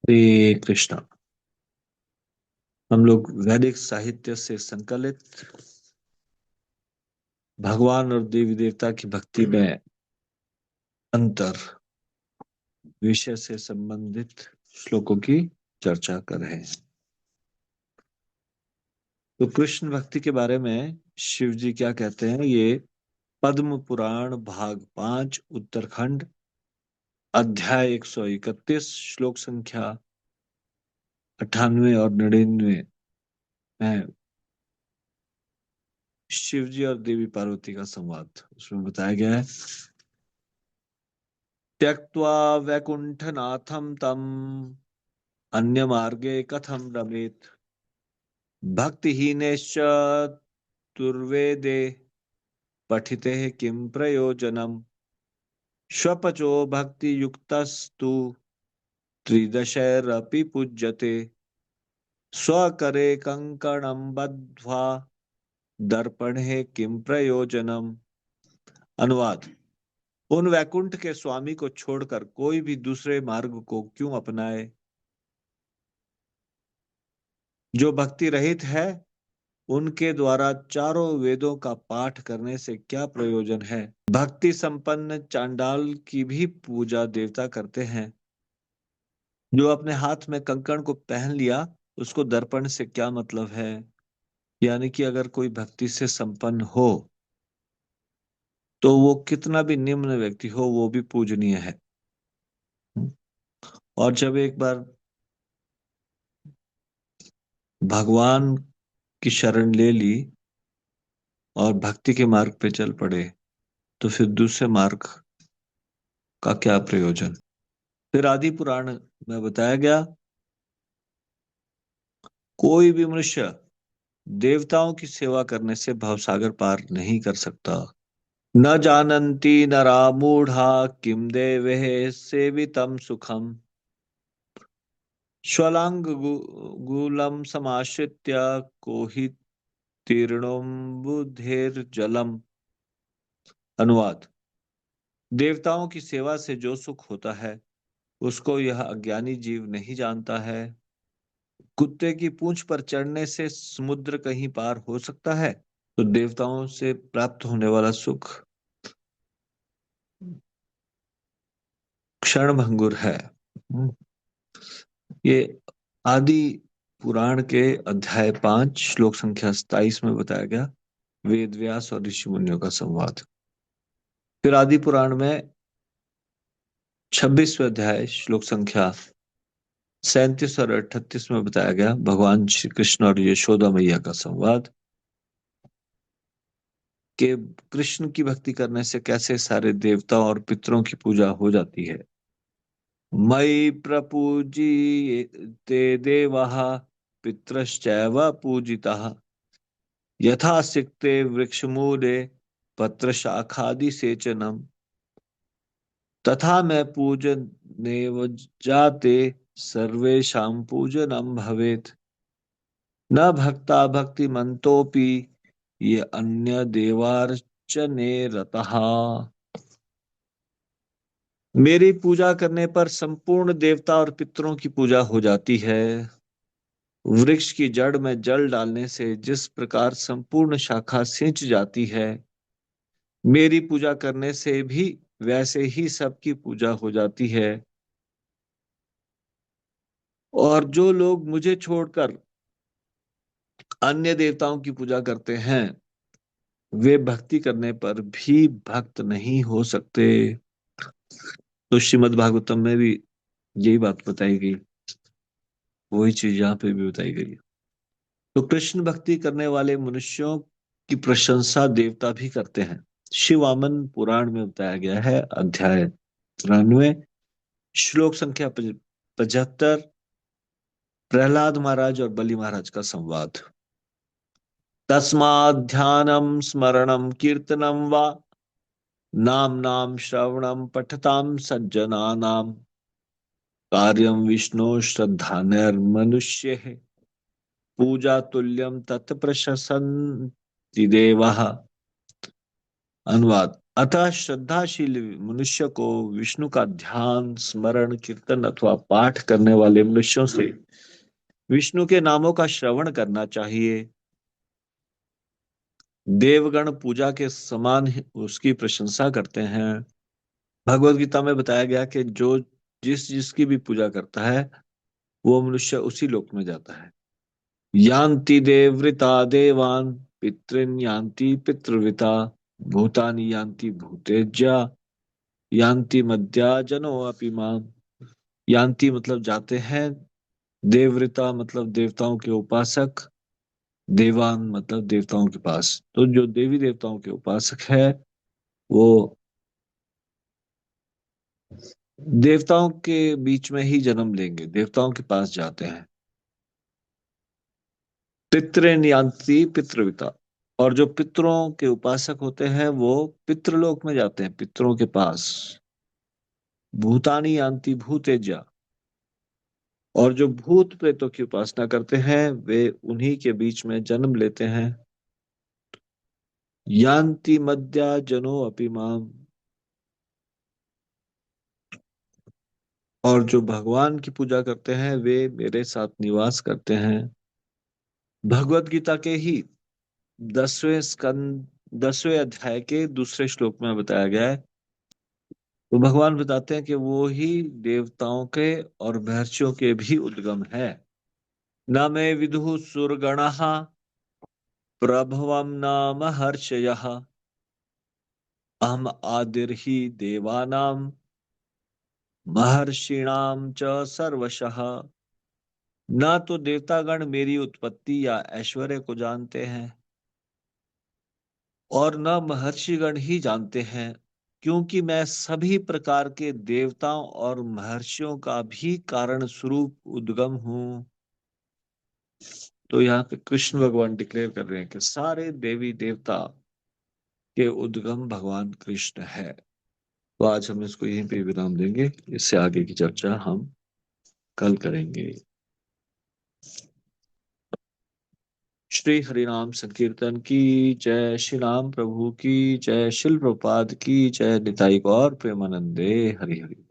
हरे कृष्णा। हम लोग वैदिक साहित्य से संकलित भगवान और देवी देवता की भक्ति में अंतर विषय से संबंधित श्लोकों की चर्चा कर रहे हैं। तो कृष्ण भक्ति के बारे में शिव जी क्या कहते हैं, ये पद्म पुराण भाग 5 उत्तरखंड अध्याय 131 श्लोक संख्या 98 और 99 में शिव जी और देवी पार्वती का संवाद उसमें बताया गया है। त्यक्त्वा वैकुंठनाथं तम अन्यमार्गे कथं रमेत् भक्तिहीनश्च दुर्वेदे पठिते किं प्रयोजनम् स्वपचो भक्तियुक्तस्तु त्रिदशैरपि पूज्यते स्वकरे कंकणं बद्ध्वा दर्पणे किं प्रयोजनम्। अनुवाद: उन वैकुंठ के स्वामी को छोड़कर कोई भी दूसरे मार्ग को क्यों अपनाए? जो भक्ति रहित है उनके द्वारा चारों वेदों का पाठ करने से क्या प्रयोजन है? भक्ति संपन्न चांडाल की भी पूजा देवता करते हैं। जो अपने हाथ में कंकण को पहन लिया उसको दर्पण से क्या मतलब है? यानी कि अगर कोई भक्ति से संपन्न हो तो वो कितना भी निम्न व्यक्ति हो वो भी पूजनीय है। और जब एक बार भगवान की शरण ले ली और भक्ति के मार्ग पे चल पड़े तो फिर दूसरे मार्ग का क्या प्रयोजन? फिर आदि पुराण में बताया गया, कोई भी मनुष्य देवताओं की सेवा करने से भवसागर पार नहीं कर सकता। न जानन्ति नरा मूढ़ा किम देवैः सेवितं सुखम स्वलांगूलं समाश्रित्य को हि तीर्णोऽम्बुधेर्जलम्। अनुवाद: देवताओं की सेवा से जो सुख होता है उसको यह अज्ञानी जीव नहीं जानता है। कुत्ते की पूंछ पर चढ़ने से समुद्र कहीं पार हो सकता है? तो देवताओं से प्राप्त होने वाला सुख क्षणभंगुर है। ये आदि पुराण के अध्याय 5 श्लोक संख्या 27 में बताया गया वेद व्यास और ऋषि मुनियों का संवाद। फिर आदि पुराण में 26वें अध्याय श्लोक संख्या 37 और 38 में बताया गया भगवान श्री कृष्ण और यशोदा मैया का संवाद कि कृष्ण की भक्ति करने से कैसे सारे देवताओं और पितरों की पूजा हो जाती है। मयि प्रपूज्यते देवाः पितरश्चैव पूजिताः यथा सिक्ते वृक्षमूले पत्रशाखादिसेचनम् तथा मैं पूजनेव जाते सर्वेषां पूजनं भवेत् न भक्ता भक्तिमन्तोऽपि ये अन्य देवार्चने रतः। मेरी पूजा करने पर संपूर्ण देवता और पितरों की पूजा हो जाती है। वृक्ष की जड़ में जल डालने से जिस प्रकार संपूर्ण शाखा सिंच जाती है, मेरी पूजा करने से भी वैसे ही सबकी पूजा हो जाती है। और जो लोग मुझे छोड़कर अन्य देवताओं की पूजा करते हैं वे भक्ति करने पर भी भक्त नहीं हो सकते। तो श्रीमद् भागवतम में भी यही बात बताई गई, वही चीज यहाँ पे भी बताई गई है। तो कृष्ण भक्ति करने वाले मनुष्यों की प्रशंसा देवता भी करते हैं। शिव वामन पुराण में बताया गया है अध्याय 93 श्लोक संख्या 75 प्रहलाद महाराज और बलि महाराज का संवाद। तस्मात् ध्यानं स्मरणं कीर्तनं वा नाम श्रवणं पठतां सज्जनानां कार्यं विष्णु श्रद्धानैर्मनुष्यैः पूजा तुल्यं तत्प्रशंसन्ति देवाः। अनुवाद: अतः श्रद्धाशील मनुष्य को विष्णु का ध्यान, स्मरण, कीर्तन अथवा पाठ करने वाले मनुष्यों से विष्णु के नामों का श्रवण करना चाहिए। देवगण पूजा के समान ही उसकी प्रशंसा करते हैं। भगवत गीता में बताया गया कि जो जिस जिसकी भी पूजा करता है वो मनुष्य उसी लोक में जाता है। यान्ति देवृता देवान, पितॄन् यान्ति पितृव्रता, भूतानि यान्ति भूतेज्या, यान्ति मद्या जनो अपि माम। यान्ति मतलब जाते हैं, देवव्रता मतलब देवताओं के उपासक, देवान मतलब देवताओं के पास। तो जो देवी देवताओं के उपासक है वो देवताओं के बीच में ही जन्म लेंगे, देवताओं के पास जाते हैं। पितृन यान्ति पितृविता, और जो पितरों के उपासक होते हैं वो पितृलोक में जाते हैं, पितरों के पास। भूतानी यान्ति भूतेजा, और जो भूत प्रेतों की उपासना करते हैं वे उन्हीं के बीच में जन्म लेते हैं। यान्ति मद्या जनो अपि माम, और जो भगवान की पूजा करते हैं वे मेरे साथ निवास करते हैं। भगवत गीता के ही 10वें अध्याय के दूसरे श्लोक में बताया गया है। तो भगवान बताते हैं कि वो ही देवताओं के और महर्षियों के भी उद्गम है। न मे विदुः सुरगणः प्रभवं न महर्षयः, अहम आदिर्हि देवानां महर्षिणाम च सर्वशः। न तो देवतागण मेरी उत्पत्ति या ऐश्वर्य को जानते हैं और न महर्षिगण ही जानते हैं, क्योंकि मैं सभी प्रकार के देवताओं और महर्षियों का भी कारण स्वरूप उद्गम हूँ। तो यहाँ पे कृष्ण भगवान डिक्लेयर कर रहे हैं कि सारे देवी देवता के उद्गम भगवान कृष्ण है। तो आज हम इसको यहीं पे विराम देंगे, इससे आगे की चर्चा हम कल करेंगे। श्री हरिनाम संकीर्तन की जय, श्री राम प्रभु की जय, शिल प्रभुपाद की जय, निताई गौर प्रेमानंदे, हरि हरि।